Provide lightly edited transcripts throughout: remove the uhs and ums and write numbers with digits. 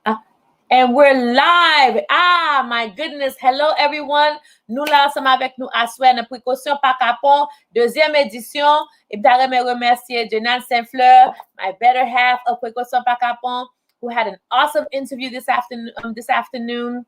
Ah, and we're live. Ah, my goodness. Hello, everyone. Nous là ensemble avec nous à soir dans Prekosyon par Kapon, deuxième édition. Et me remercier Jenan Saint-Fleur, my better half of Prekosyon par Kapon, who had an awesome interview this afternoon.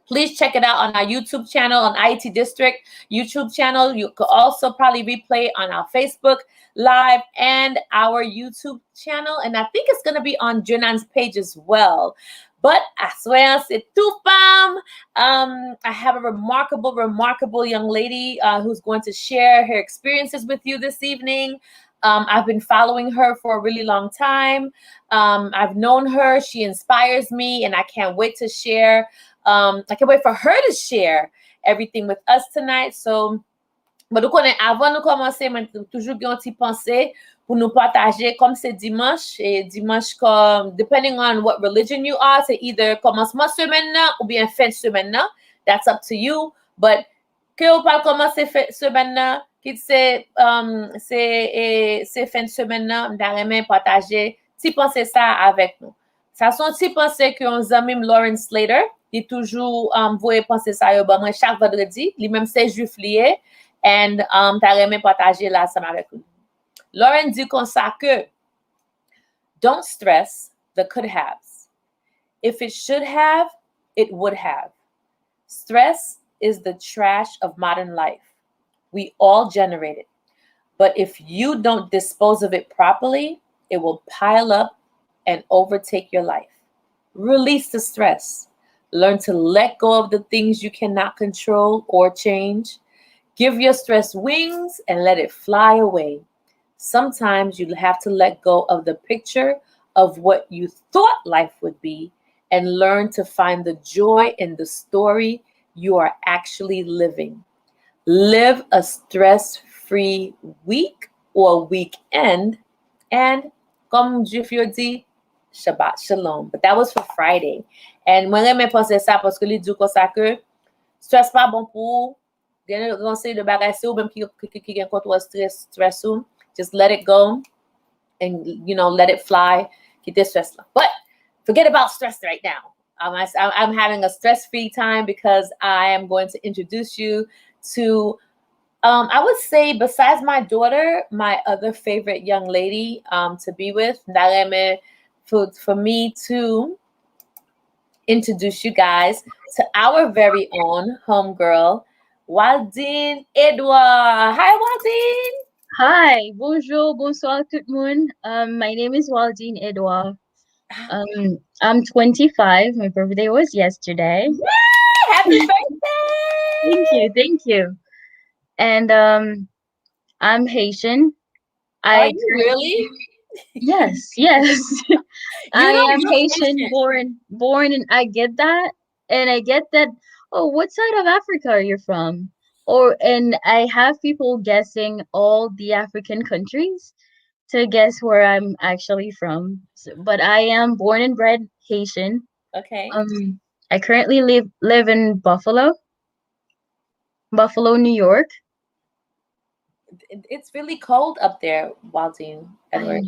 Please check it out on our YouTube channel, on IT District YouTube channel. You could also probably replay on our Facebook Live and our YouTube channel. And I think it's going to be on Junan's page as well. But I swear, c'est tout femme. I have a remarkable young lady who's going to share her experiences with you this evening. I've been following her for a really long time. I've known her. She inspires me, and I can't wait to share. I can't wait for her to share everything with us tonight. So, avant de commencer, toujours une petite pensée pour nous partager comme c'est dimanche. Et dimanche, comme, depending on what religion you are, c'est either commencement semaine ou bien fin de semaine. That's up to you. But que vous pas commencer semaine, c'est fin de semaine, j'aimerais partager si pensez ça avec nous. Ça sont si pensées que on amis Lauren Slater, il toujours voyez penser ça yo moi chaque vendredi, lui même c'est juif lié and j'aimerais partager là ça avec nous. Lauren dit comme ça que don't stress the could haves. If it should have, it would have. Stress is the trash of modern life. We all generate it. But if you don't dispose of it properly, it will pile up and overtake your life. Release the stress. Learn to let go of the things you cannot control or change. Give your stress wings and let it fly away. Sometimes you have to let go of the picture of what you thought life would be and learn to find the joy in the story you are actually living. Live a stress-free week or weekend, and comme Jufio dit, Shabbat Shalom. But that was for Friday. And when I pensé ça parce que les dit comme ça que stress pas bon pour gagner conseil de bagages ou même qui gagne contre stress ou just let it go and let it fly. Quitter stress. But forget about stress right now. I'm having a stress-free time because I am going to introduce you to, I would say, besides my daughter, my other favorite young lady to be with, for me to introduce you guys to our very own homegirl, Waldine Edouard. Hi, Waldine. Hi, bonjour, bonsoir tout le monde. My name is Waldine Edouard. I'm 25. My birthday was yesterday. Yay! Happy birthday! Thank you. And I'm Haitian. Are you really? Yes. I am Haitian, born, and I get that. And I get that. Oh, what side of Africa are you from? And I have people guessing all the African countries to guess where I'm actually from. But I am born and bred Haitian. Okay. I currently live in Buffalo, New York. It's really cold up there, Waldine, Edward.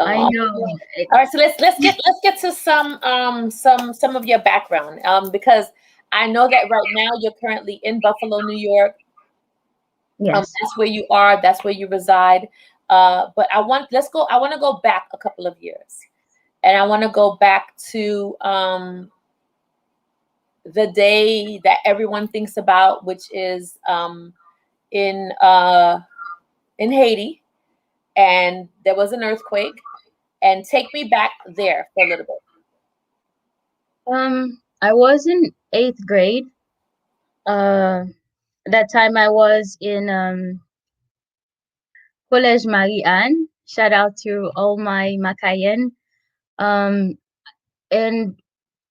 I know. All right, so let's get to some of your background. Because I know that right now you're currently in Buffalo, New York. Yes. That's where you are. That's where you reside. But I want to go back a couple of years, and I want to go back to the day that everyone thinks about, which is in Haiti, and there was an earthquake. And take me back there for a little bit. I was in 8th grade. That time I was in Collège Marie-Anne. Shout out to all my Macayen. And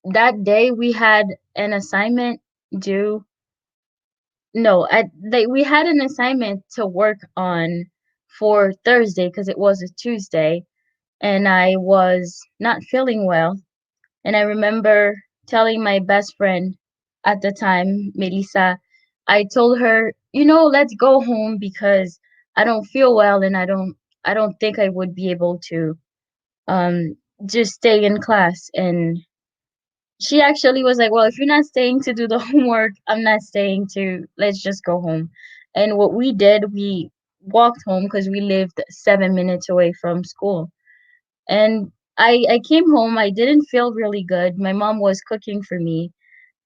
that day we had an assignment due. No, we had an assignment to work on for Thursday because it was a Tuesday, and I was not feeling well. And I remember telling my best friend at the time, Melissa, I told her, let's go home because I don't feel well and I don't think I would be able to just stay in class. And she actually was like, well, if you're not staying to do the homework, I'm not staying to, let's just go home. And what we did, we walked home because we lived 7 minutes away from school. And I came home. I didn't feel really good. My mom was cooking for me,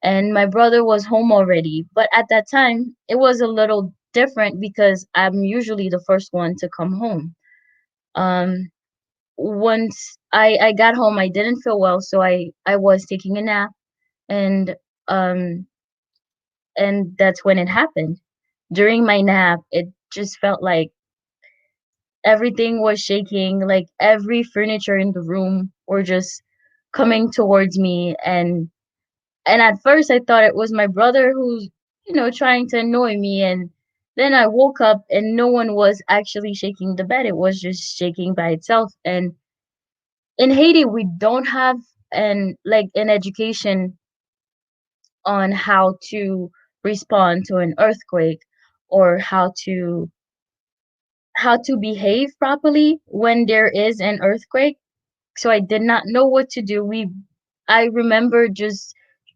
and my brother was home already. But at that time, it was a little different because I'm usually the first one to come home. Um, Once I got home, I didn't feel well, so I was taking a nap, and um that's when it happened. During my nap, it just felt like everything was shaking, like every furniture in the room were just coming towards me. And at first I thought it was my brother who's, trying to annoy me. And then I woke up and no one was actually shaking the bed. It was just shaking by itself. And in Haiti, we don't have an education on how to respond to an earthquake, or how to behave properly when there is an earthquake. So I did not know what to do. I remember just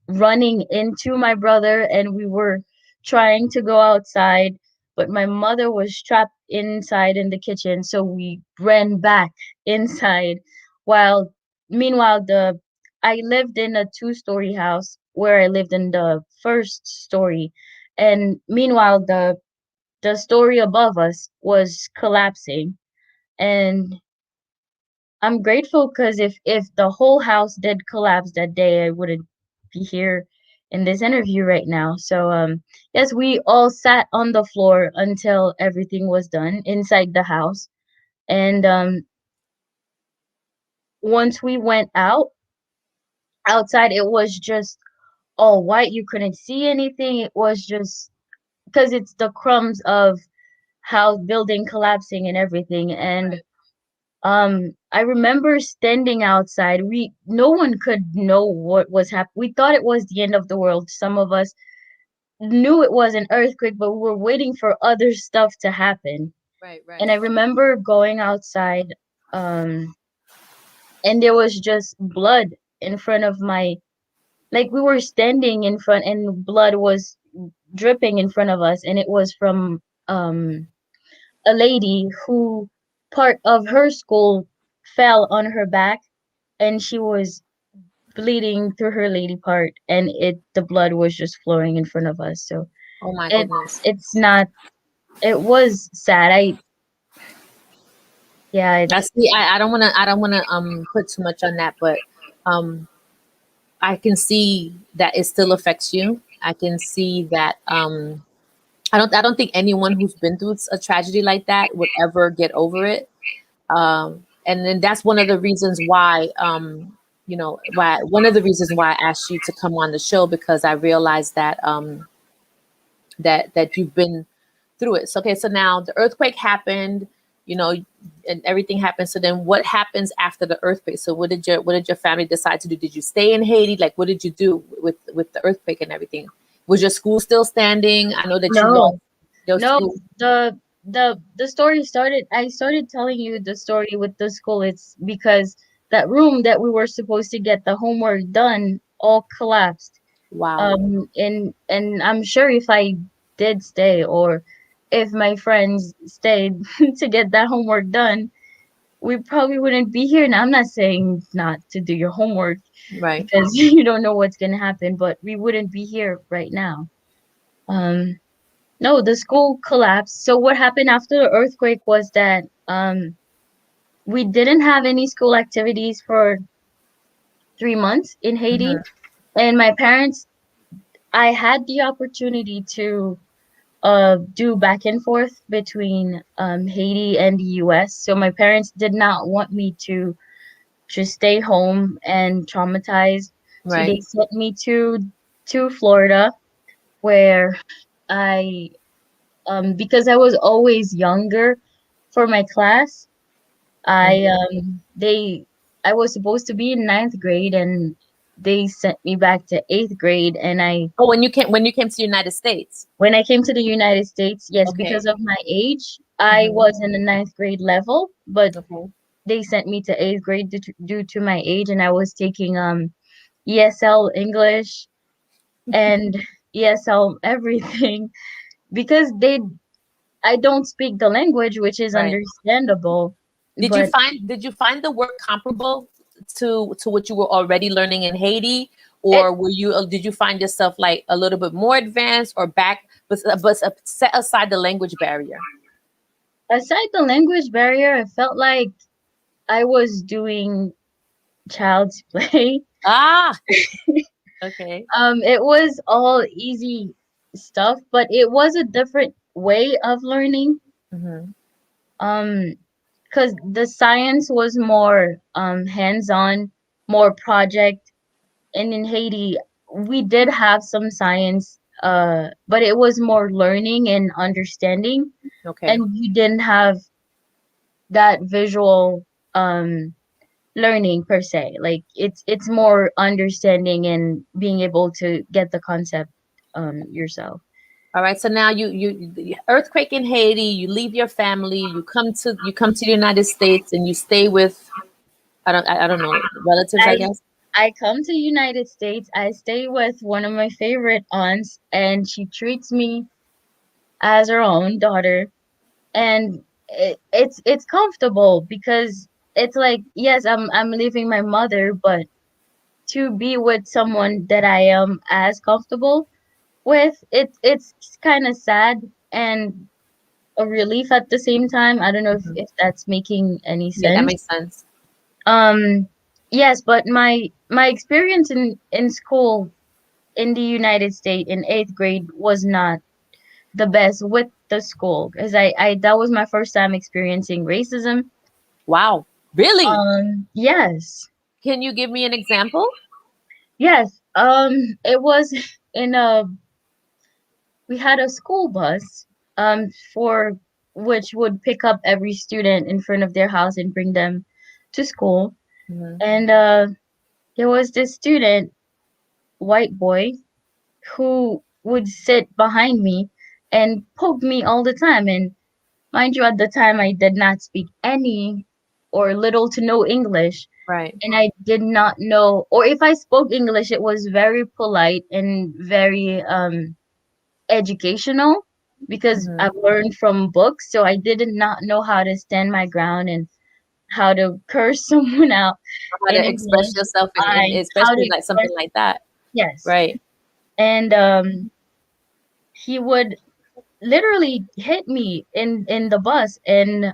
running into my brother, and we were trying to go outside, but my mother was trapped inside in the kitchen, so we ran back inside. While Meanwhile, the I lived in a two-story house where I lived in the first story, and meanwhile the story above us was collapsing. And I'm grateful because if the whole house did collapse that day, I wouldn't be here in this interview right now. So yes, we all sat on the floor until everything was done inside the house. And once we went outside, it was just all white. You couldn't see anything. It was just because it's the crumbs of house building collapsing and everything. And I remember standing outside. No one could know what was happening. We thought it was the end of the world. Some of us knew it was an earthquake, but we were waiting for other stuff to happen. Right, And right. I remember going outside, and there was just blood in front of my, like we were standing in front, and blood was dripping in front of us, and it was from a lady who part of her school fell on her back, and she was bleeding through her lady part, and the blood was just flowing in front of us. So Oh my it goodness. it's not it was sad. I Yeah, I see. I don't wanna put too much on that, but um I can see that it still affects you. I can see that I don't think anyone who's been through a tragedy like that would ever get over it. And then that's one of the reasons why why one of the reasons why I asked you to come on the show, because I realized that that you've been through it. So okay, so now the earthquake happened, you know, and everything happened. So then what happens after the earthquake? So what did your family decide to do? Did you stay in Haiti? Like what did you do with the earthquake and everything? Was your school still standing? I know that you lost no, your no. school. The story started. I started telling you the story with the school. It's because that room that we were supposed to get the homework done all collapsed. Wow. And I'm sure if I did stay, or if my friends stayed to get that homework done, we probably wouldn't be here now. I'm not saying not to do your homework Right. because you don't know what's gonna happen, but we wouldn't be here right now. Um, no, the school collapsed. So what happened after the earthquake was that we didn't have any school activities for 3 months in Haiti, Mhm. and my parents. I had the opportunity to do back and forth between Haiti and the US. So my parents did not want me to just stay home and traumatized. So Right. they sent me to Florida, where I because I was always younger for my class. I Mhm. they I was supposed to be in ninth grade, and they sent me back to eighth grade. And Oh, when you came to the United States. when I came to the United States, yes, Okay. because of my age, I Hmm. was in the ninth grade level. But Okay. they sent me to 8th grade due to my age, and I was taking ESL English and ESL everything because I don't speak the language, which is Right. understandable. But Did you find the work comparable to what you were already learning in Haiti, it or did you find yourself like a little bit more advanced or back, but set aside the language barrier? aside the language barrier, I felt like I was doing child's play. Ah, okay. It was all easy stuff, but it was a different way of learning. Hmm. Um, because the science was more hands-on, more project, and in Haiti we did have some science, but it was more learning and understanding, Okay. and you didn't have that visual learning per se. Like it's more understanding and being able to get the concept yourself. All right. So now the earthquake in Haiti. You leave your family. You come to the United States and you stay with I don't know, relatives, I I guess. I come to United States. I stay with one of my favorite aunts, and she treats me as her own daughter, and it's comfortable because it's like, yes, I'm leaving my mother, but to be with someone that I am as comfortable with, it's kind of sad and a relief at the same time. I don't know Mhm. if that's making any Yeah, that sense. makes sense. Um, yes, but my experience in school in the United States in 8th grade was not the best with the school because I that was my first time experiencing racism. Wow. Really? Yes. Can you give me an example? Yes. It was in a we had a school bus for which would pick up every student in front of their house and bring them to school. Hmm. And there was this student, white boy, who would sit behind me and poke me all the time. And mind you, at the time I did not speak any or little to no English. Right. And I did not know, or if I spoke English, it was very polite and very educational because Hmm. I've learned from books. So I did not know how to stand my ground and how to curse someone out How in to express English. yourself in I how to especially like express, something like that. yes. Right. And he would literally hit me in the bus. And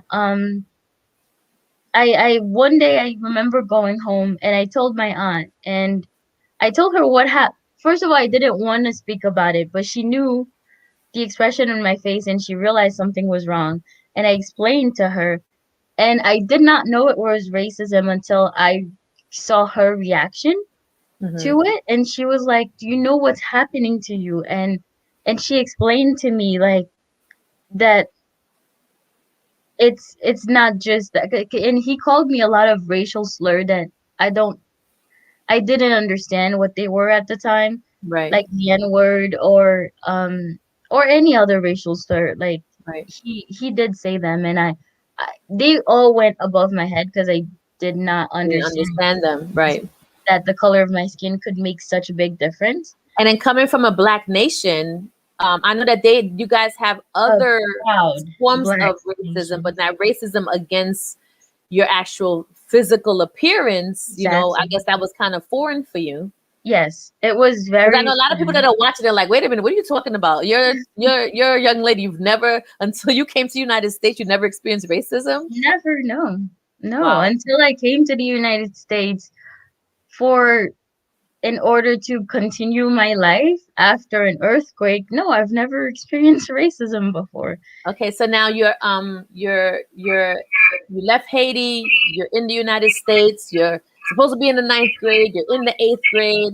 I one day I remember going home and I told my aunt, and I told her what happened. First of all, I didn't want to speak about it, but she knew the expression on my face and she realized something was wrong. And I explained to her, and I did not know it was racism until I saw her reaction Hmm. to it. And she was like, "Do you know what's happening to you?" And she explained to me like that it's not just that. And he called me a lot of racial slur that I don't I didn't understand what they were at the time, Right. like the N word or any other racial slur. Like Right. he did say them, and I they all went above my head because I did not You didn't understand understand them. Right. that the color of my skin could make such a big difference. And then coming from a black nation, I know that you guys have A other proud forms black of racism, nation. but not racism against your actual physical appearance. I Exactly. guess that was kind of foreign for you. Yes, it was Because I very know a lot of people that foreign. are watching, they're like, "Wait a minute, what are you talking about? You're a young lady. You've never, until you came to the United States, you never experienced racism." Never, no. No, Wow. until I came to the United States for in order to continue my life after an earthquake. No, I've never experienced racism before. Okay, so now you left Haiti. You're in the United States. You're supposed to be in the ninth grade. You're in the eighth grade.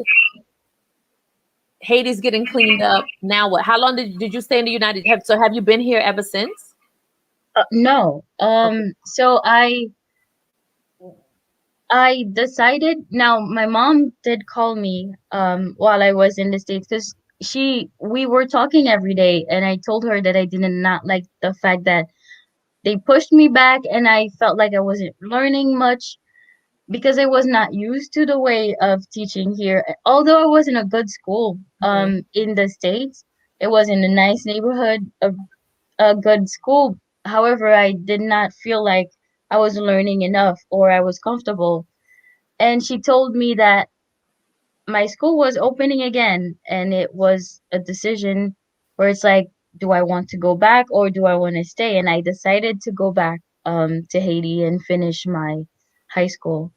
Haiti's getting cleaned up. Now what? How long did you stay in the United? Have you been here ever since? No. Okay. So I decided. Now my mom did call me while I was in the States because we were talking every day, and I told her that I did not like the fact that they pushed me back, and I felt like I wasn't learning much because I was not used to the way of teaching here. Although I was in a good school Okay. in the States, it was in a nice neighborhood, a good school. However, I did not feel like I was learning enough or I was comfortable. And she told me that my school was opening again, and it was a decision where it's like, do I want to go back or do I want to stay? And I decided to go back to Haiti and finish my high school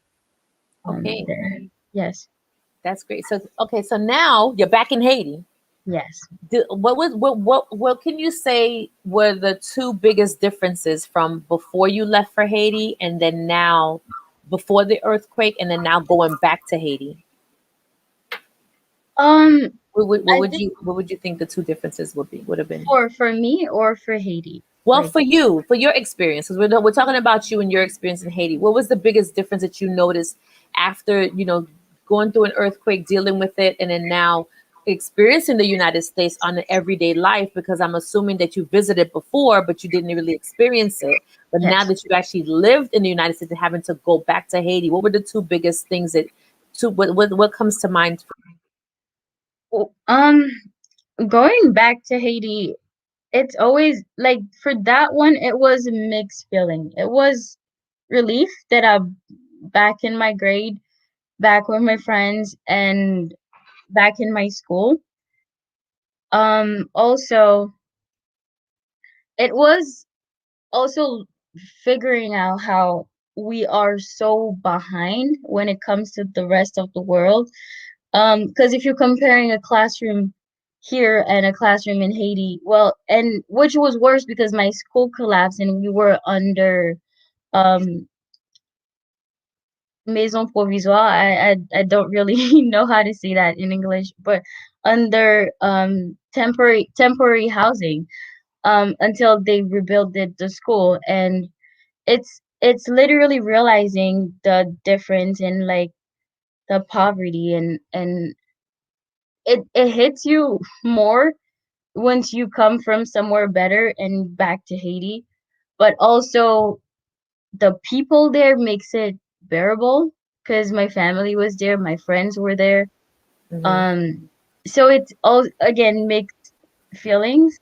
Okay. there. Yes. That's great. So okay, so now you're back in Haiti. Yes. What can you say were the two biggest differences from before you left for Haiti and then now before the earthquake and then now going back to Haiti? Um, I think What would you think the two differences would have been? for me or for Haiti, Well, like for you, for your experience, because we're talking about you and your experience in Haiti. What was the biggest difference that you noticed after, going through an earthquake, dealing with it, and then now experiencing the United States on an everyday life? Because I'm assuming that you visited before, but you didn't really experience it. But now yes. that you actually lived in the United States and having to go back to Haiti, what were the two biggest things what comes to mind? Well, going back to Haiti, it's always like for that one, it was a mixed feeling. It was relief that I'm back in my grade, back with my friends, and back in my school. Also, it was also figuring out how we are so behind when it comes to the rest of the world. Because if you're comparing a classroom here and a classroom in Haiti, well, and which was worse because my school collapsed and we were under um maison provisoire. I don't really know how to say that in English, but under temporary housing until they rebuilt the school. And it's literally realizing the difference in like the poverty, and it hits you more once you come from somewhere better and back to Haiti. But also the people there makes it bearable because my family was there, my friends were there. Hmm. Um, so it's all again mixed feelings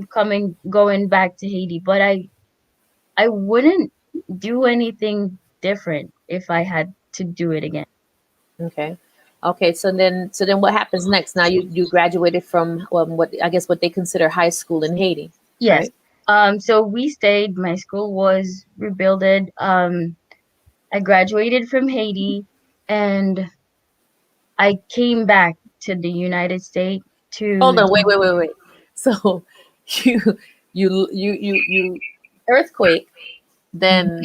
coming going back to Haiti, but I wouldn't do anything different if I had to do it again. Okay. Okay. So then what happens next? Now you graduated from what I guess what they consider high school in Haiti, Yes. right? So we stayed. My school was rebuilded. I graduated from Haiti, and I came back to the United States Hold to on, do. wait. So you you earthquake, then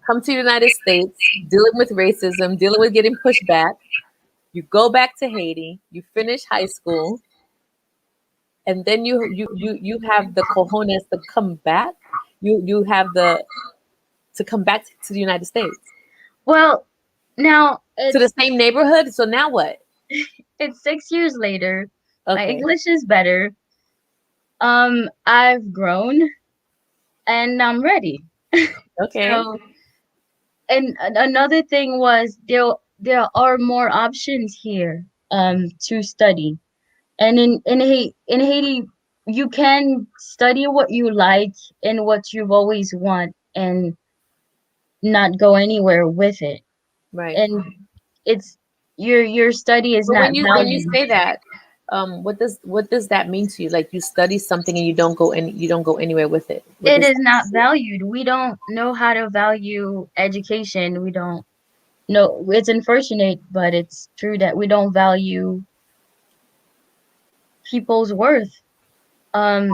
come to the United States, dealing with racism, dealing with getting pushed back. You go back to Haiti, you finish high school, and then you have the cojones to come back. You have the to come back to the United States. Well, now To the same neighborhood. So now what? it's 6 years later. My Okay. English is better. I've grown and I'm ready. Okay. So, and another thing was there are more options here to study. And in Haiti, you can study what you like and what you've always want and not go anywhere with it. Right. And it's your study is But not when you valued. say that, what does that mean to you? Like you study something and you don't go anywhere with it. What It does is that not mean? valued. We don't know how to value education. We don't know. It's unfortunate, but it's true that we don't value people's worth. Um,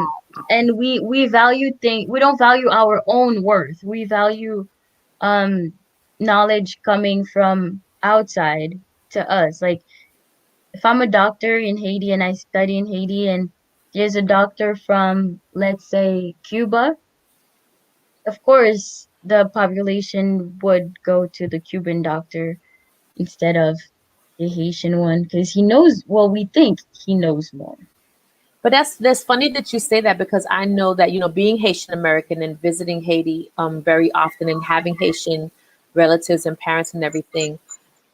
and we value thing. We don't value our own worth. We value um knowledge coming from outside to us. Like if I'm a doctor in Haiti and I study in Haiti and there's a doctor from, let's say, Cuba, of course the population would go to the Cuban doctor instead of the Haitian one because he knows, well, we think he knows more. But that's funny that you say that, because I know that, being Haitian American and visiting Haiti very often and having Haitian relatives and parents and everything,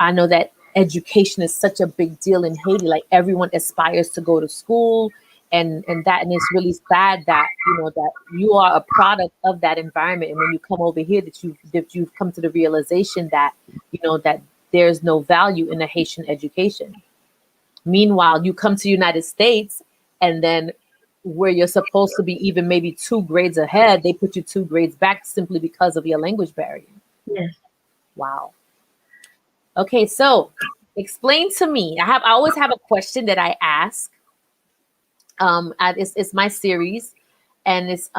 I know that education is such a big deal in Haiti. Like, everyone aspires to go to school, and it's really sad that that you are a product of that environment. And when you come over here, that you've come to the realization that that there's no value in a Haitian education. Meanwhile, you come to the United States, and then where you're supposed to be even maybe 2 grades ahead, they put you 2 grades back simply because of your language barrier. Yes. Wow. Okay, so explain to me. I always have a question that I ask. It's my series, and it's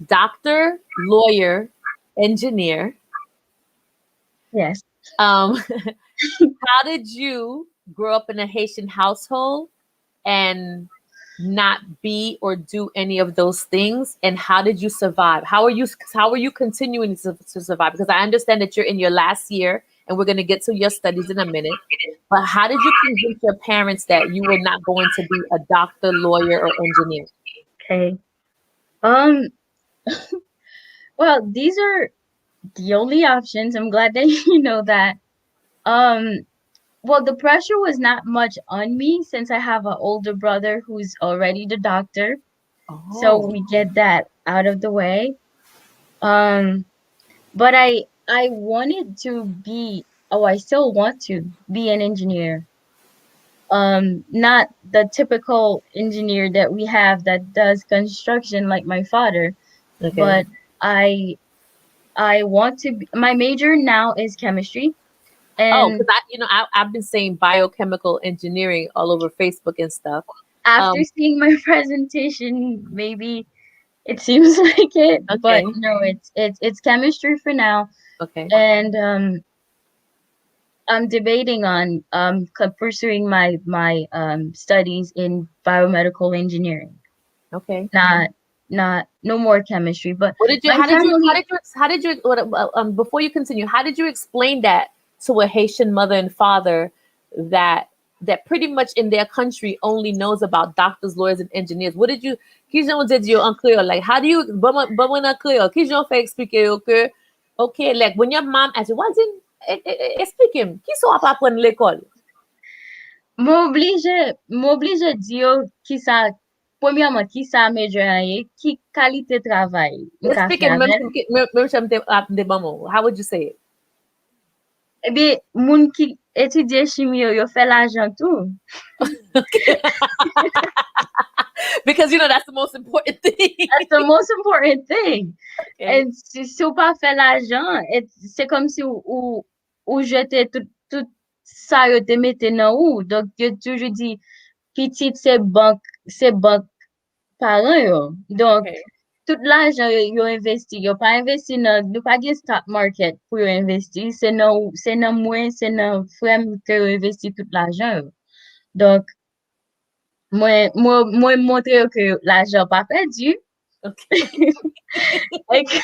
doctor, lawyer, engineer. Yes. How did you grow up in a Haitian household and not be or do any of those things? And how did you survive? How are you continuing to survive? Because I understand that you're in your last year, and we're going to get to your studies in a minute. But how did you convince your parents that you were not going to be a doctor, lawyer, or engineer? Okay. Well, these are the only options. I'm glad that you know that. Um, well, the pressure was not much on me since I have an older brother who's already the doctor. So Oh, we get that out of the way. Um, but I wanted to be, oh, I still want to be an engineer. Not the typical engineer that we have that does construction like my father, okay. but I I want to be, my major now is chemistry. Oh, And because I've been saying biochemical engineering all over Facebook and stuff. after Um, seeing my presentation, maybe it seems like it, but okay, no, it's chemistry for now. okay, And I'm debating on pursuing my studies in biomedical engineering. okay. Not no more chemistry, but What did you? my How did you? How family did you? How did you? Before you continue, how did you explain that to a Haitian mother and father that pretty much in their country only knows about doctors, lawyers, and engineers? What did you? Kijon did you unclear? Like, how do you? But when unclear, Kijon fait expliquer que, okay, like when your mom asks you, what's in? Explique him. Qui sont à apprendre l'école? m'oblige dire qui ça premièrement qui ça major an ye, qui qualité travail m'ka Explique fait him. avec. Même si de maman. How would you say it? Eh bien, moun qui étudie chimie yo fait l'argent tout. Because that's the most important thing. That's the most important thing. Okay. And si ou pas fait l'argent, c'est comme si ou jete tout ça yo te mette nan ou. Donc yo toujours dit petit c'est banque parent yo. Donc Okay. tout l'argent yo investi, yo pas investi nan, nou pa gen stock market pou yo investi, c'est nan mwen, c'est nan frem que yo investi tout l'argent yo. Donc mwen montre yo que l'argent pas perdu Okay. et que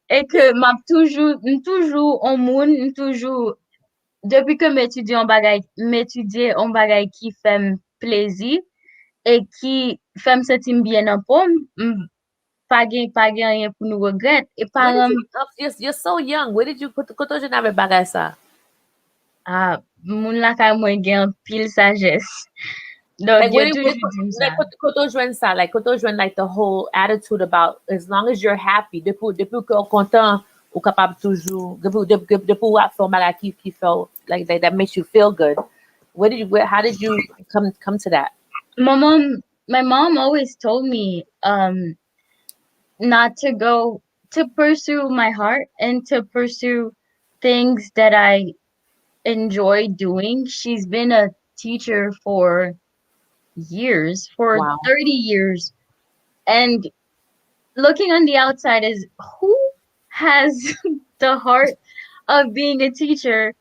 et que toujours on moun toujours depuis que m'étudier en bagay qui fait plaisir et qui fait me sentir bien en pomme, pas gen rien pour nous regretter. Et Where par did you? Oh, you're so young. Where did you? Koto je n'avais bagay ça. moun la ka mwen gen pile sagesse. Donc, Like, yo where did toujours dit ça. like koto jwen ça? Like, koto jwen like the whole attitude about as long as you're happy, depuis que content ou capable toujours, depuis ou faire bagay qui fait like that makes you feel good. How did you come to that? My mom always told me not to pursue my heart and to pursue things that I enjoy doing. She's been a teacher for years, for Wow. 30 years. And looking on the outside is who has the heart of being a teacher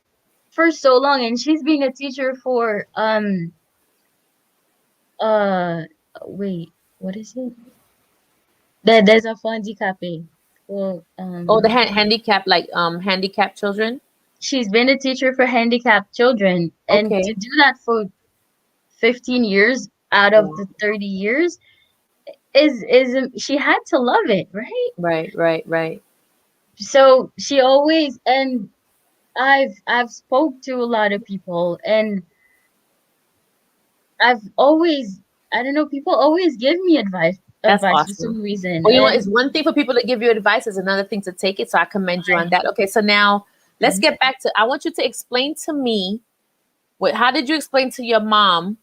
for so long? And she's being a teacher for uh wait, what is it? There's a handicapé. Well, Oh, the handicap, like handicapped children. she's been a teacher for handicapped children, and Okay. to do that for 15 years, out of Yeah. the 30 years is she had to love it, right? Right. So she always, and I've spoke to a lot of people, and I've always, I don't know, people always give me That's advice for awesome. some reason. Well, you know what? And It's one thing for people to give you advice, it's another thing to take it. So I commend you on that. Okay, so now let's get back to, I want you to explain to me how did you explain to your mom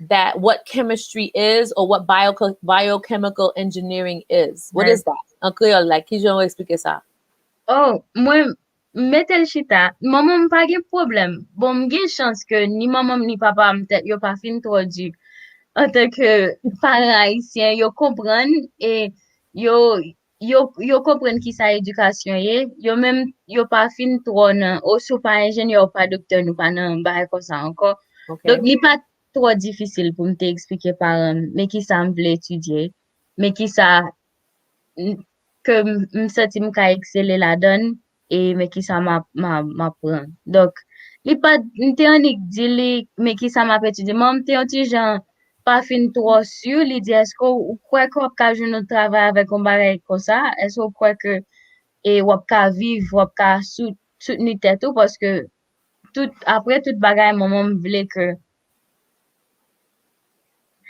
that what chemistry is or what biochemical engineering is? What right. is that? En créole, like, qui j'en expliquer ça? Oh, mwen metel chita, maman m pa gen problem. Bon, m gen chans ke ni maman ni papa m tet yo pa fin introdu en tant que parents haïtiens, yo kompren e yo yo kompren ki sa edukasyon ye. Yo même yo pa fin tro nan, ou sou pa ingénieur ou pa docteur nou pa nan baye kon sa anko. Donc, Okay. li pa tro difficile pou m te explike parents mais ki sa m vle étudier, mais ki sa que me senti me ka exceller la donne et mais qui ça m'a prend. Donc, li pas m'te an di li mais qui ça m'a étudier. Moi m'te un petit genre pas fin trop sûr, li dit est-ce que ou croit qu'on ka joindre un travail avec un bagage comme ça? Est-ce que vous croit que et ou ka vivre, ou ka soutenir tête ou parce que tout après tout bagage maman me voulait que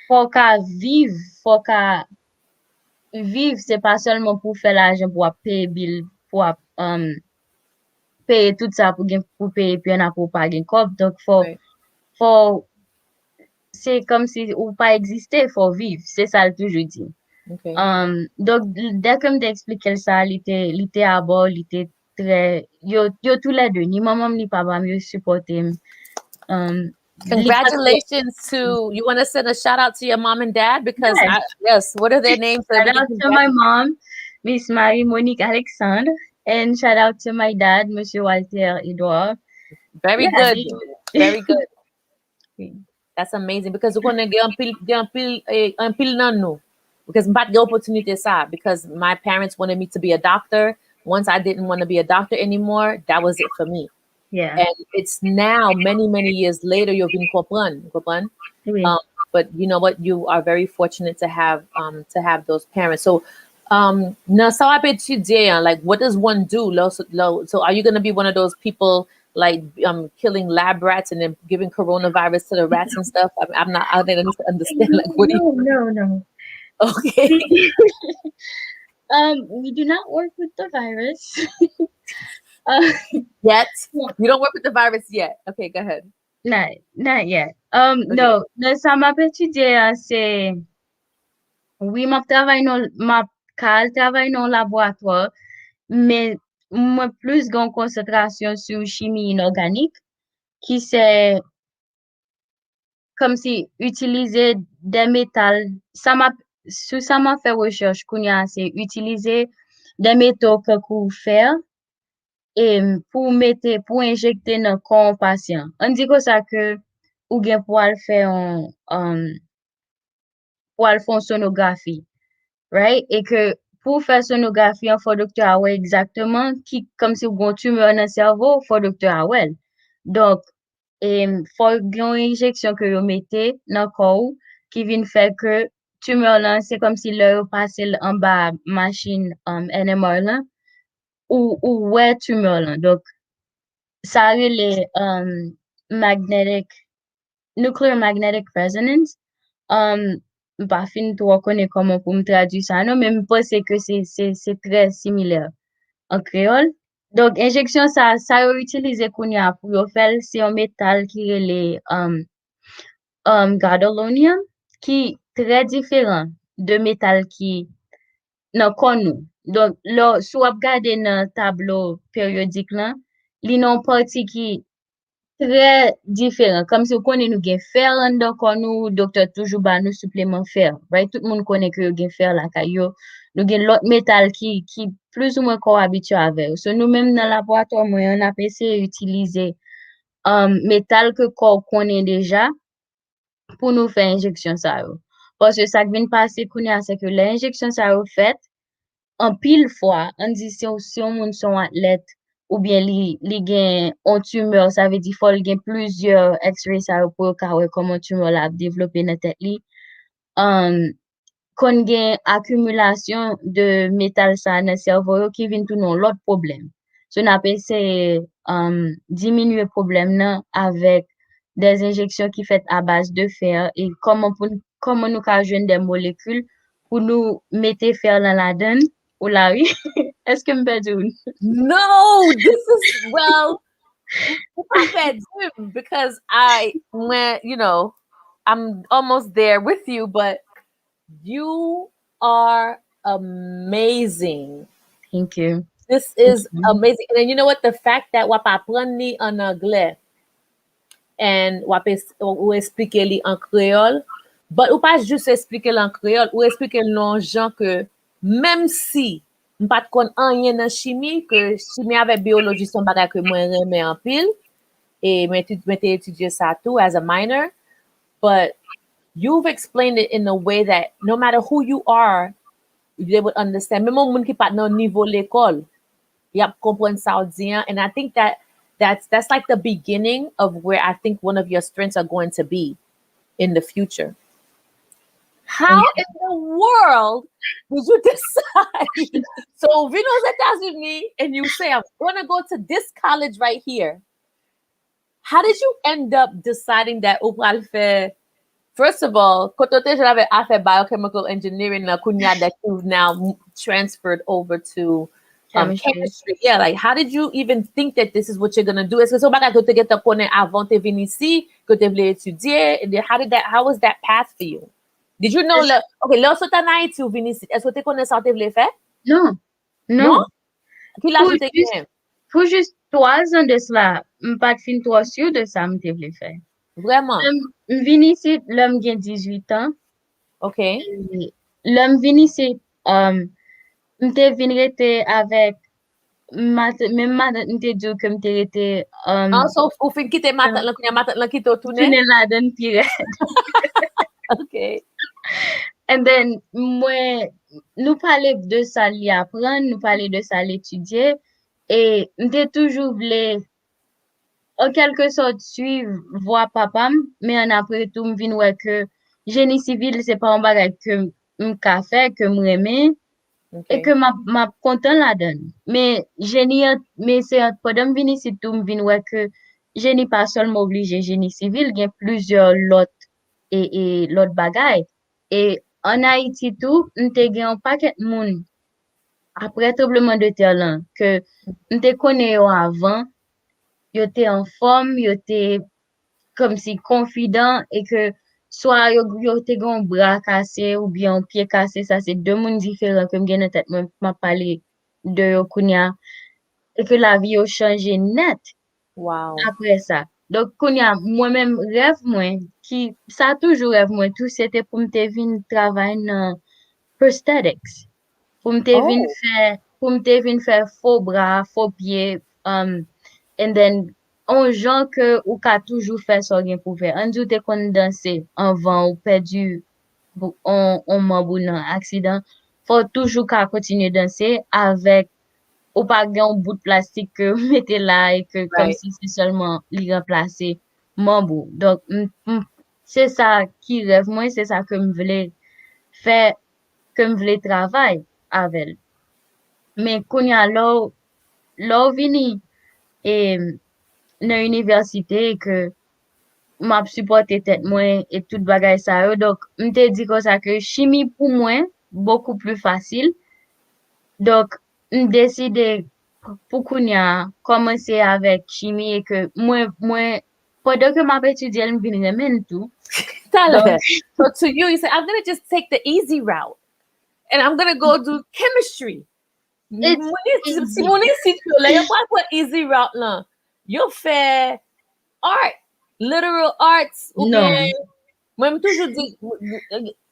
faut ka vivre, faut ka vivre, c'est pas seulement pour faire l'argent pour payer bill, pour payer tout ça pour payer puis on a pour pas gen kob. Donc Right. faut c'est comme si ou pas exister, faut vivre. C'est ça le toujours dit. Okay. Donc dès que me t'expliquer ça, il était à bord, il était très yo tous les deux, ni maman ni papa me supporter. Li pas trop Congratulations to, you want to send a shout out to your mom and dad? Because yes. yes, what are their names? So Shout we can out to my congratulate. mom, Miss Marie Monique Alexandre, and shout out to my dad, Monsieur Walter Edouard. Very Yeah, good. they Very good. That's amazing because we're going to un pile nan nou. Because m'pat gen opportunité ça. Because my parents wanted me to be a doctor. Once I didn't want to be a doctor anymore, that was it for me. yeah, And it's now many years later you've been comprendre. oui. Um, but you know what? You are very fortunate to have those parents. So now so I bet you there, like what does one do? So are you gonna be one of those people like killing lab rats and then giving coronavirus to the rats and stuff? I'm not, I don't understand like what do No. you okay. We do not work with the virus. uh, Yet. no, You don't work with the virus yet. Okay, go ahead. not yet. Okay. No, ça m'a étudié, c'est, oui, m'a travaille dans laboratoire, mais moi plus grande concentration sur chimie inorganique, qui c'est comme si utiliser des métals, ça m'a fait recherche, qu'on y a, c'est utiliser des métaux que qu'on fer et pour injecter dans le corps patient. On dit comme ça que ou bien pour aller faire pour aller faire une sonographie, right? Et que pour faire sonographie, il faut docteur Awel exactement qui comme si vous avez une tumeur dans le cerveau, il faut docteur Awel. Donc faut une injection que vous mettez dans le corps qui vient faire que tumeur là, c'est comme si l'heure passe en bas machine NMR là ou ouais tumeur là. Donc ça les magnetic nuclear magnetic resonance. Pas fin trop connaître comment pour me traduire ça non, mais je pense que c'est très similaire en créole. Donc injection ça utiliser qu'on y a pour yo faire c'est un métal qui est les gadolinium qui très différent de métal qui nan kon nou. Donc, là, sou ap gade nan tableau périodique là, li nan parti qui très différent. Comme si vous connaissez nous gen fer an dan kon nou, docteur toujours ba nous supplément fer. Right? Tout le monde connaît que yo gen fer la kayo. Nous gen l'autre métal qui plus ou moins qu'on habitué avec. So, nous même dans laboratoire, moi, on a essayé utiliser métal que qu'on connaît déjà pour nous faire injection ça yo. Parce que ça qui vient passer kounya, c'est que l'injection ça yo fait en pile fois, on dit si on moun son athlète ou bien li gen un tumeur, ça veut dire faut li gen plusieurs X-ray ça yo pour ka wè comment tumeur la développer dans tête li. kon gen accumulation de métal sa nan cerveau yo ki vin tou non l'autre problème. So n'a pe essayer diminuer problème nan avec des injections qui faites à base de fer et comment nous ka joindre des molécules pour nous mettre fer dans la donne ou la oui. Est-ce que m'pe dire? No, this is, well, not bad too, because I'm almost there with you, but you are amazing. Thank you. This is amazing. And then you know what? The fact that wap apren ni en anglais and ou explique li en créole, but ou pas juste explique li en créole, ou explique non gens que même si m'pat kon anyen nan chimie, que chimie avec biologie son bagay que mwen reme en pile, et mwen te étudier ça tout as a minor, but you've explained it in a way that no matter who you are, they would understand. Même moun ki pat nan niveau l'école, yap kompren sa ou diyan, and I think that's like the beginning of where I think one of your strengths are going to be in the future. How in the world did you decide? So, vin aux États-Unis and you say, I'm going to go to this college right here. How did you end up deciding that ou pral fè? First of all, kotote j'avais fait biochemical engineering, that you've now transferred over to chemistry. Yeah, like how did you even think that this is what you're gonna do? Est-ce que c'est bagay que tu get te connaît avant te venir ici, que tu voulais étudier? How was that path for you? Did you know okay, là so en Haïti ou venir ici? Est-ce que tu connais ça te voulais faire? Non. Qui l'a ajouté quand? Pour juste 3 ans de cela, m'pas fin trop sûr de ça m'te voulais faire. Vraiment? M'vin ici, l'homme gen 18 ans. OK. L'homme vin ici, m'te vin rete avec même matin m'te dit que m'te rete so ou fin quitter matin là qui te tourner? Tourner la donne pire. OK. And then moi nous parler de ça li apprendre, nous parler de ça l'étudier et m'te toujours voulu en quelque sorte suivre voie papa, mais en après tout m'vin ouais que génie civil c'est pas un bagage que m'ka fait que m'aimer et que m'a content la donne. Mais génie mais c'est pendant m'vin ici tout m'vin ouais que génie pas seulement obligé génie civil, il y a plusieurs l'autre et l'autre bagaille. Et en Haïti tout, m'te gen un paquet moun après tremblement de terre là que m'te connais yo avant, yo te en forme, yo te comme si confident et que soit yo te gon bras cassé ou bien pied cassé, ça c'est deux moun différents que m'gen en tête m'a parlé de yo kounya et que la vie a changé net. Wow. Après ça. Donc kounya moi-même rêve moi qui ça toujours rêve moi tout c'était pour m'te vinn travailler dans prosthetics. Pour m'te vinn faire faux bras, faux pieds and then on gens que ou ka toujours fait ça rien pour faire. On dit te kon danser avant ou perdu on membre dans accident, faut toujours ka continuer danser avec ou pas gen un bout de plastique que mettez là et que comme si c'est seulement li remplacer membre. Donc c'est ça qui rêve moi, c'est ça que me voulais faire, que me voulais travailler avec. Mais kounya lò vini et dans université que m'a supporté tête moi et tout bagay ça yo. Donc m'te dit comme ça que chimie pour moi beaucoup plus facile. Donc décidé pour kounya commencer avec chimie et que moi pendant que m'a étudié me vinn remen tout. So to you say, I'm going to just take the easy route and I'm going to go do chemistry. Si mon institut, là, y'a pas easy route là. You fais art, literal arts, ou bien, moi toujours dit,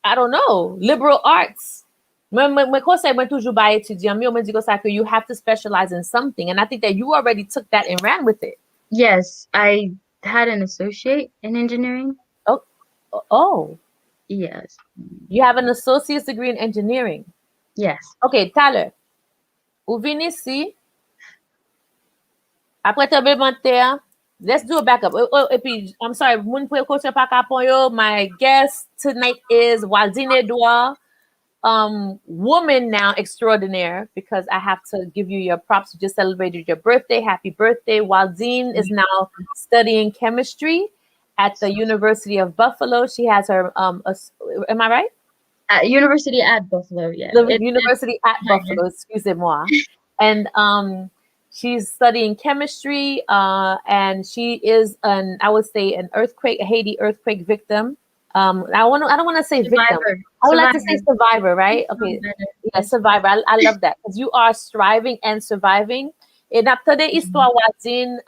I don't know, liberal arts. Moi conseil, moi toujours ba étudiant, moi dit ça que you have to specialize in something, and I think that you already took that and ran with it. Yes, I had an associate in engineering. Oh. Yes. You have an associate's degree in engineering. Yes. Okay, Tyler. Ou vini ici. Après tremblement de terre, let's do a backup. I'm sorry, moun Prekosyon pa kapon yo. My guest tonight is Waldine Edouard, woman now extraordinaire, because I have to give you your props. You just celebrated your birthday. Happy birthday. Waldine is now studying chemistry at the University of Buffalo. She has her, am I right? University at Buffalo, yeah. The University at Buffalo, excusez-moi. And she's studying chemistry, and she is I would say an Haiti earthquake victim. I don't want to say victim. Survivor. I would like to say survivor, right? Okay. Yeah, survivor. I love that, because you are striving and surviving. Et après de histoire Waldine,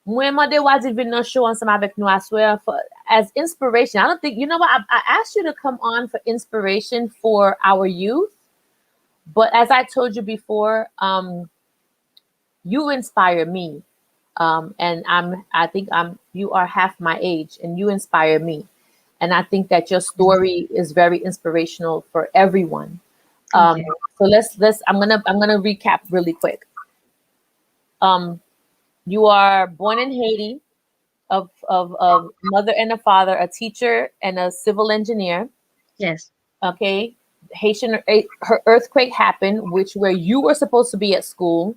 moi mande Waldine vin nan show ensemble avec nous, I swear, as inspiration. I don't think, you know what, I asked you to come on for inspiration for our youth, but as I told you before, you inspire me, and I think you are half my age, and you inspire me, and I think that your story is very inspirational for everyone. So let's I'm gonna recap really quick. You are born in Haiti, of mother and a father, a teacher and a civil engineer. Yes. Okay. Haitian, her earthquake happened, where you were supposed to be at school,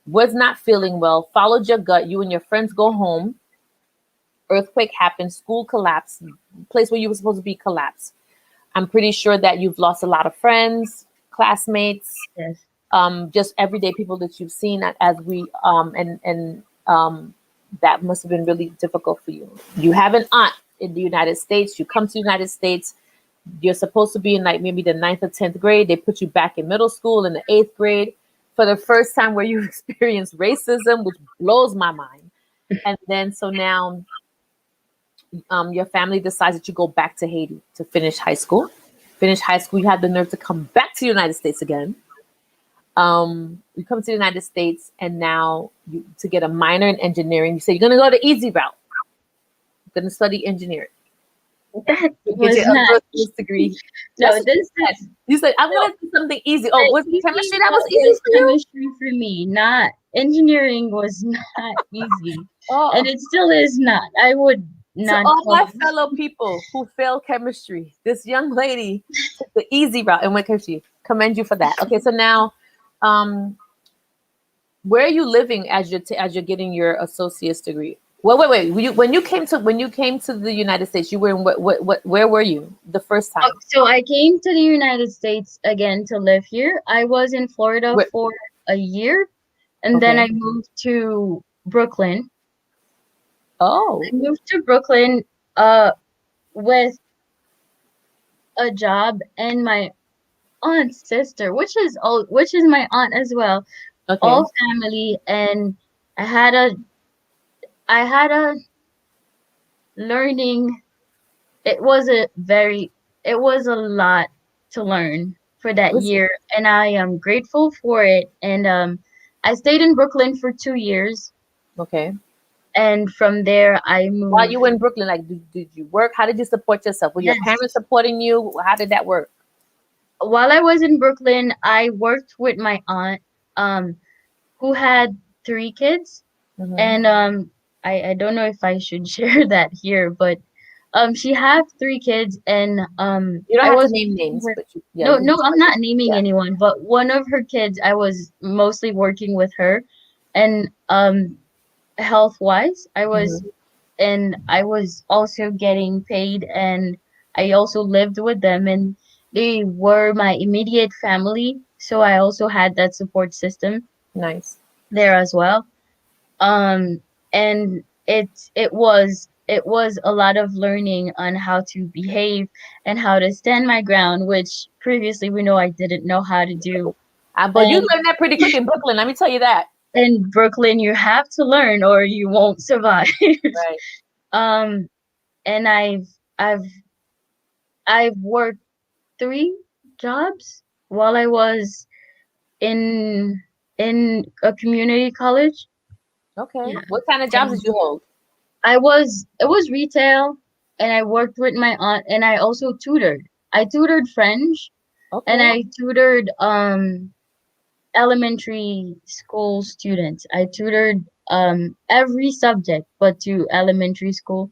was not feeling well, followed your gut, you and your friends go home. Earthquake happened, school collapsed, place where you were supposed to be collapsed. I'm pretty sure that you've lost a lot of friends, classmates, Yes. Just everyday people that you've seen, as we that must have been really difficult for you. You have an aunt in the United States. You come to the United States. You're supposed to be in like maybe the 9th or 10th grade. They put you back in middle school in the 8th grade for the first time, where you experience racism, which blows my mind. And then so now your family decides that you go back to Haiti to finish high school. You have the nerve to come back to the United States again. You come to the United States, and now to get a minor in engineering, you say you're going to go the easy route. You're going to study engineering. That You was get your not. associate's degree. No, That's what you said. You said, I'm going to do something easy. Oh, was it chemistry that was easy for you? Chemistry for me, not engineering was not easy. Oh. And it still is not. I would not. To all my fellow people who fail chemistry, this young lady took the easy route and went chemistry. Commend you for that. Okay, so now, where are you living as you're getting your associate's degree? Well, wait. When you came to the United States, you were in where were you the first time? So I came to the United States again to live here. I was in Florida for a year, and then I moved to Brooklyn. Oh. I moved to Brooklyn with a job and my aunt's sister, which is my aunt as well. Okay. All family, and I had a learning. It was a lot to learn for that year, and I am grateful for it. And I stayed in Brooklyn for 2 years. Okay. And from there, I moved. While you were in Brooklyn, like, did you work? How did you support yourself? Were your parents supporting you? How did that work? While I was in Brooklyn, I worked with my aunt, who had 3 kids. Mm-hmm. And I don't know if I should share that here, but she had 3 kids, and you don't have to name names, but no, I'm not naming anyone, but one of her kids, I was mostly working with her, and health wise, I was, and I was also getting paid, and I also lived with them, and they were my immediate family, so I also had that support system. Nice. There as well. And it was a lot of learning on how to behave and how to stand my ground, which previously we know I didn't know how to do. But you learned that pretty quick in Brooklyn, let me tell you that. In Brooklyn, you have to learn or you won't survive. Right. And I've worked 3 jobs while I was in a community college. Okay. Yeah. What kind of jobs did you hold? It was retail, and I worked with my aunt, and I also tutored. I tutored French, and I tutored elementary school students. I tutored every subject but to elementary school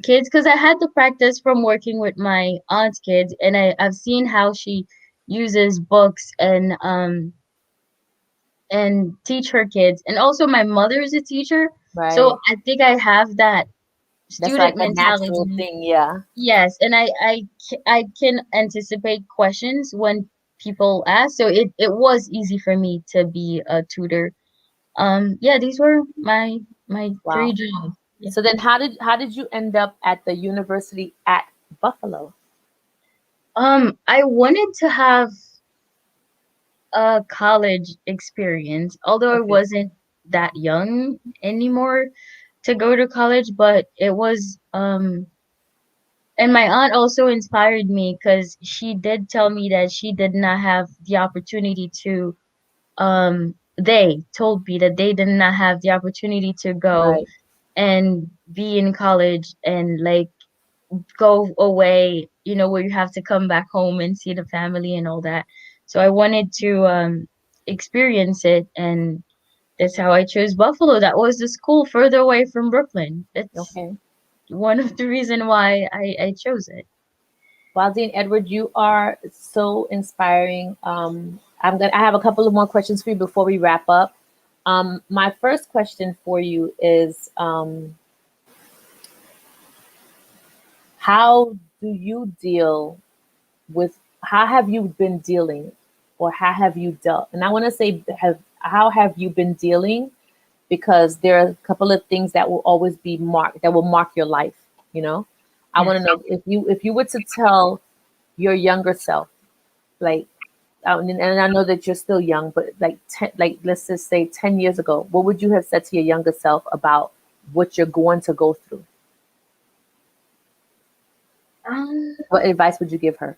kids, because I had the practice from working with my aunt's kids, and I've seen how she uses books and teach her kids. And also my mother is a teacher, so Right. I think I have that That's like student a natural mentality. thing. Yeah. Yes, and I can anticipate questions when people ask, so it was easy for me to be a tutor. Yeah, these were my three Wow. jobs. Yeah. So then how did you end up at the university at Buffalo? I wanted to have a college experience, although I Okay. wasn't that young anymore to go to college, but it was and my aunt also inspired me because she did tell me that she did not have the opportunity to they told me that they did not have the opportunity to go Right. and be in college and like go away, where you have to come back home and see the family and all that. So I wanted to experience it, and that's how I chose Buffalo. That was the school further away from Brooklyn. That's Okay. one of the reason why I chose it. Waldine, Edward, you are so inspiring. I have a couple of more questions for you before we wrap up. My first question for you is, how do you deal with how have you been dealing or how have you dealt? And I want to say how have you been dealing, because there are a couple of things that will always be marked that will mark your life, you know? I want to Yes. know if you were to tell your younger self, like, and I know that you're still young, but like let's just say 10 years ago, what would you have said to your younger self about what you're going to go through? Um, What advice would you give her?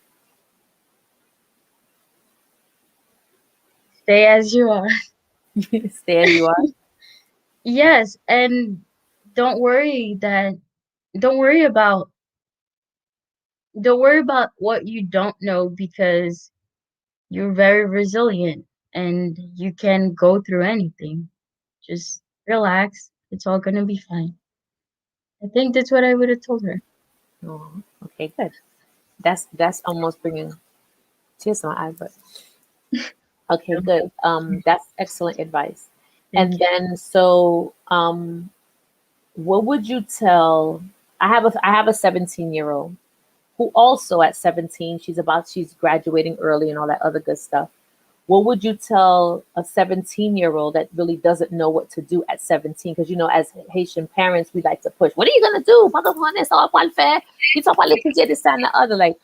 Stay as you are. Stay as you are. Yes, and don't worry that don't worry about don't worry about what you don't know, because you're very resilient and you can go through anything. Just relax. It's all gonna be fine. I think that's what I would have told her. Oh, okay, good. That's almost bringing tears to my eyes, but okay, So, good. That's excellent advice. thank And then, so, what would you tell? I have a 17-year-old who also at 17, she's graduating early and all that other good stuff. What would you tell a 17-year-old that really doesn't know what to do at 17? Because as Haitian parents, we like to push. What are you gonna do? You talk about this and the other. Like,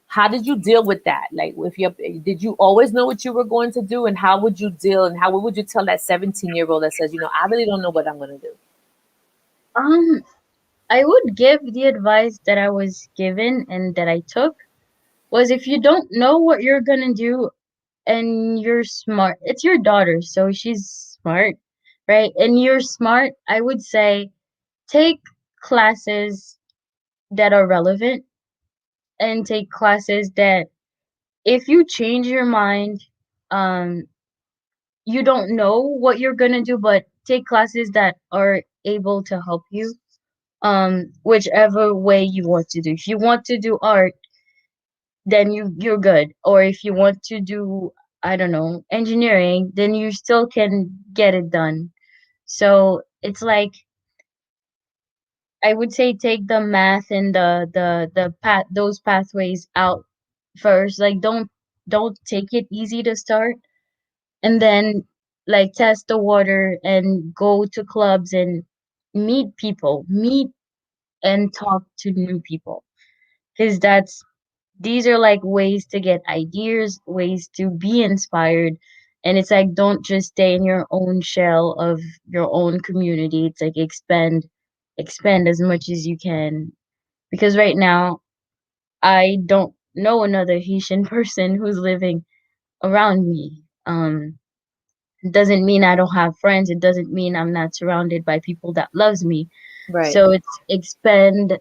how did you deal with that? Like, did you always know what you were going to do, and how would you deal, and what would you tell that 17-year-old that says, I really don't know what I'm gonna do? Um, I would give the advice that I was given and that I took was, if you don't know what you're gonna do and you're smart, it's your daughter, so she's smart, right? And you're smart, I would say take classes that are relevant, and take classes that if you change your mind, um, you don't know what you're gonna do, but take classes that are able to help you, whichever way you want to do. If you want to do art, then you're good. Or if you want to do, I don't know, engineering, then you still can get it done. So it's like, I would say take the math and the path those pathways out first. Like, don't take it easy to start, and then like test the water and go to clubs and meet and talk to new people, because that's these are like ways to get ideas, ways to be inspired. And it's like, don't just stay in your own shell of your own community. It's like expand as much as you can, because right now I don't know another Haitian person who's living around me. It doesn't mean I don't have friends. It doesn't mean I'm not surrounded by people that loves me. Right. So it's expand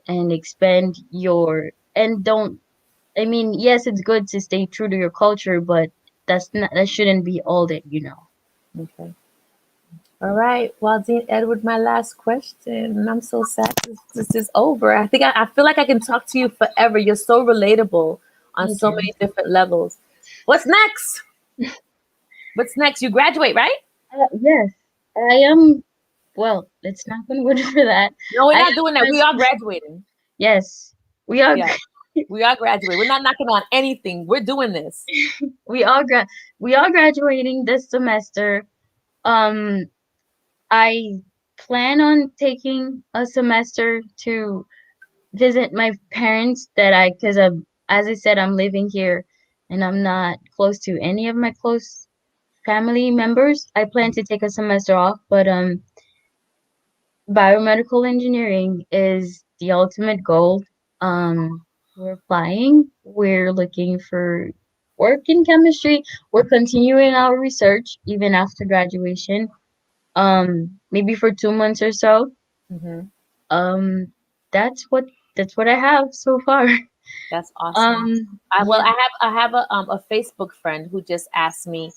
your, and don't, I mean, yes, it's good to stay true to your culture, but that shouldn't be all that you know. Okay. All right. Well, Dean Edward, my last question. And I'm so sad this is over. I feel like I can talk to you forever. You're so relatable on Thank so you. many different levels. What's next? What's next? You graduate, right? Yes, I am. Well, let's knock on wood for that. No, we're I not am doing that. We are graduating. yes, we are. Yeah, we are graduating. We're not knocking on anything. We're doing this. We are we are graduating this semester. Um, I plan on taking a semester to visit my parents because as I said, I'm living here and I'm not close to any of my close family members. I plan to take a semester off, but biomedical engineering is the ultimate goal. We're applying. We're looking for work in chemistry. We're continuing our research even after graduation. Maybe for 2 months or so. Hmm. Um, that's what that's what I have so far. That's awesome. Yeah. I have a Facebook friend who just asked me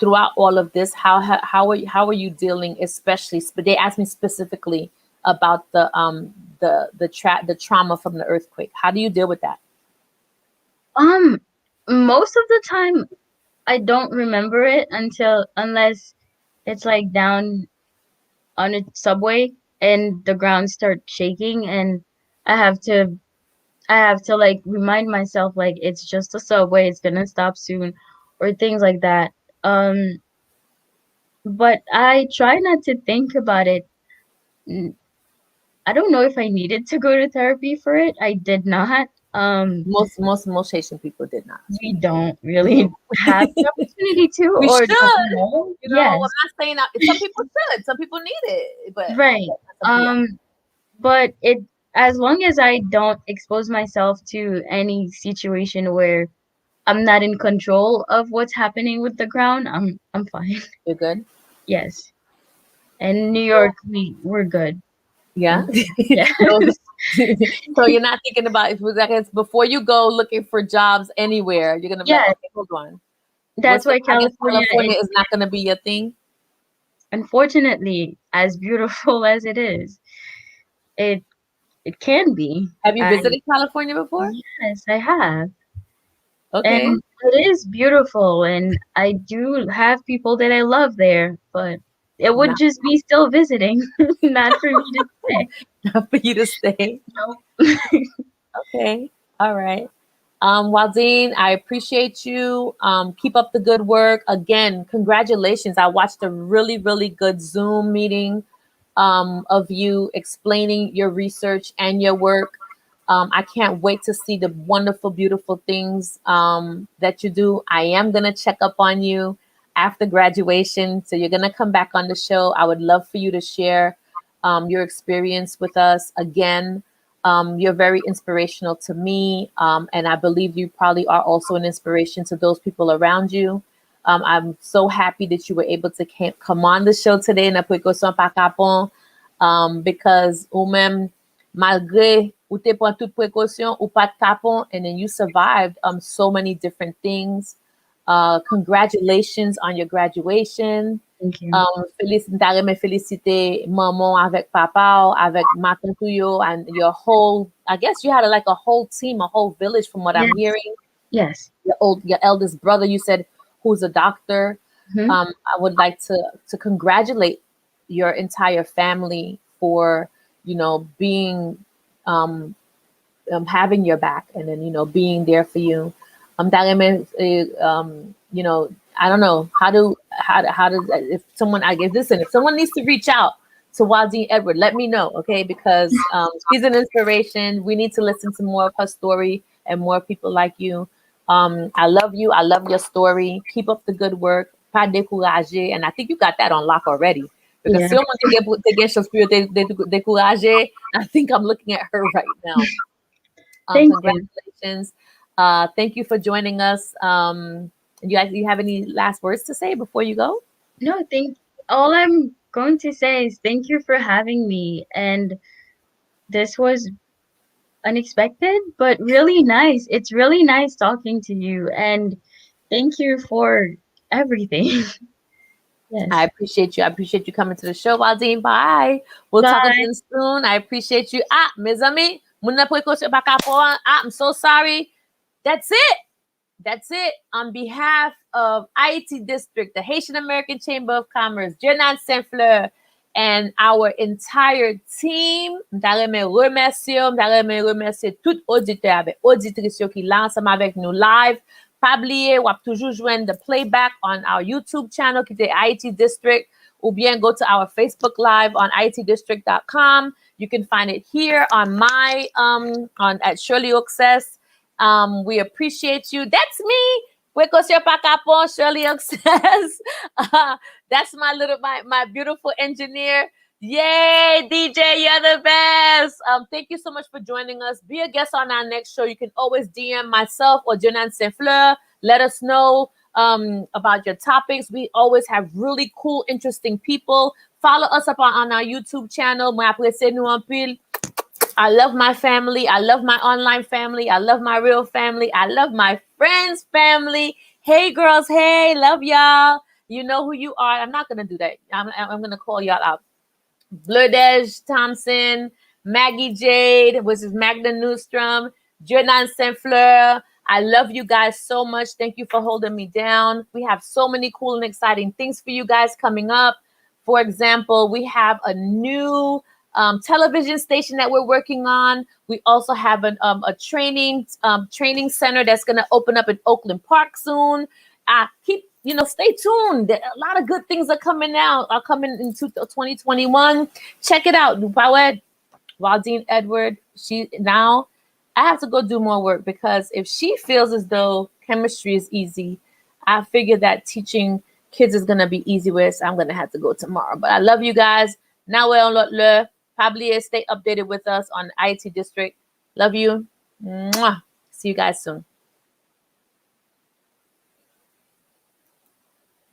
throughout all of this how are you dealing, especially but they asked me specifically about the trauma from the earthquake. How do you deal with that? Um, Most of the time I don't remember it unless it's like down on a subway and the ground starts shaking and I have to I have to like remind myself like it's just a subway, it's gonna stop soon or things like that. Um, but I try not to think about it. N- I don't know if I needed to go to therapy for it. I did not. Most Haitian people did not. We don't No. really have the opportunity to We or don't should. know. You know, I'm Yes, not saying that some people should, some people need it, but right. that's up to you. Um, but it as long as I don't expose myself to any situation where I'm not in control of what's happening with the ground, I'm fine. You're good. Yes. And New York, we're good. Yeah. Mm, yes. So, so you're not thinking about if I guess before you go looking for jobs anywhere, you're gonna be like, Yes. okay, hold on. That's why I guess California is California is not gonna be your thing. unfortunately as beautiful as it is. It it can be. Have you I visited California before? Yes, I have. Okay. And it is beautiful and I do have people that I love there, but it would Not, just be still visiting, not for me to stay. not for you to stay. Nope. Okay. All right. Waldine, I appreciate you. Keep up the good work. Again, congratulations. I watched a really, really good Zoom meeting of you explaining your research and your work. I can't wait to see the wonderful, beautiful things that you do. I am going to check up on you after graduation. So you're going to come back on the show. I would love for you to share your experience with us again. You're very inspirational to me, and I believe you probably are also an inspiration to those people around you. I'm so happy that you were able to come on the show today in Prekosyon pa Kapon, because ou même, malgré ou te prend toute précaution ou pas de capon, and then you survived so many different things. Congratulations on your graduation. Thank you. Féliciter maman avec papa, avec matin tuyo, and your whole, I guess you had like a whole team, a whole village from what I'm Yes. hearing. Yes. Your eldest brother, you said, who's a doctor. Hmm. I would like to congratulate your entire family for, being, um, having your back and then, being there for you. I don't know how does if someone I guess listen if someone needs to reach out to Waldine Edward, let me know, okay? Because she's an inspiration. We need to listen to more of her story and more people like you. I love you. I love your story. Keep up the good work. Pas décourager, and I think you got that on lock already. Because Yeah. si on te gen chans pou yo décourager, I think I'm looking at her right now. Thank you. Congratulations. Thank you for joining us. You have any last words to say before you go? No, thank all I'm going to say is thank you for having me. And this was unexpected, but really nice. It's really nice talking to you. And thank you for everything. Yes. I appreciate you. I appreciate you coming to the show, Waldine. Bye. We'll talk Bye. again soon. I appreciate you. Mes amis, muna prekosyon pa kapon. I'm so sorry. That's it. That's it. On behalf of Haiti District, the Haitian American Chamber of Commerce, Jenan Saint-Fleur, and our entire team, m'ta remercier tout auditeur avec auditrice qui là ensemble avec nous live. Pas oublier, ou toujours joindre the playback on our YouTube channel qui est Haiti District, ou bien go to our Facebook Live on itdistrict.com. You can find it here on my on at Shirley Access. We appreciate you. That's me. Prekosyon pa kapon, Shirley Access. That's my beautiful engineer. Yay, DJ, you're the best. Thank you so much for joining us. Be a guest on our next show. You can always DM myself or Jenan Saint-Fleur. Let us know about your topics. We always have really cool, interesting people. Follow us up on our YouTube channel. Moi aprese nou en pile. I love my family. I love my online family. I love my real family. I love my friends' family. Hey, girls. Hey, love y'all. You know who you are. I'm not going to do that. I'm going to call y'all out. Blurdej Thompson, Maggie Jade, which is Magda Newstrom, Jordan Saint-Fleur. I love you guys so much. Thank you for holding me down. We have so many cool and exciting things for you guys coming up. For example, we have a new television station that we're working on. We also have a training center that's going to open up in Oakland Park soon. Stay tuned. A lot of good things are coming into 2021. Check it out. Waldine Edward. I have to go do more work, because if she feels as though chemistry is easy, I figure that teaching kids is going to be easy with, so I'm going to have to go tomorrow. But I love you guys. Now we're on le. Probably stay updated with us on IT District. Love you. Mwah. See you guys soon.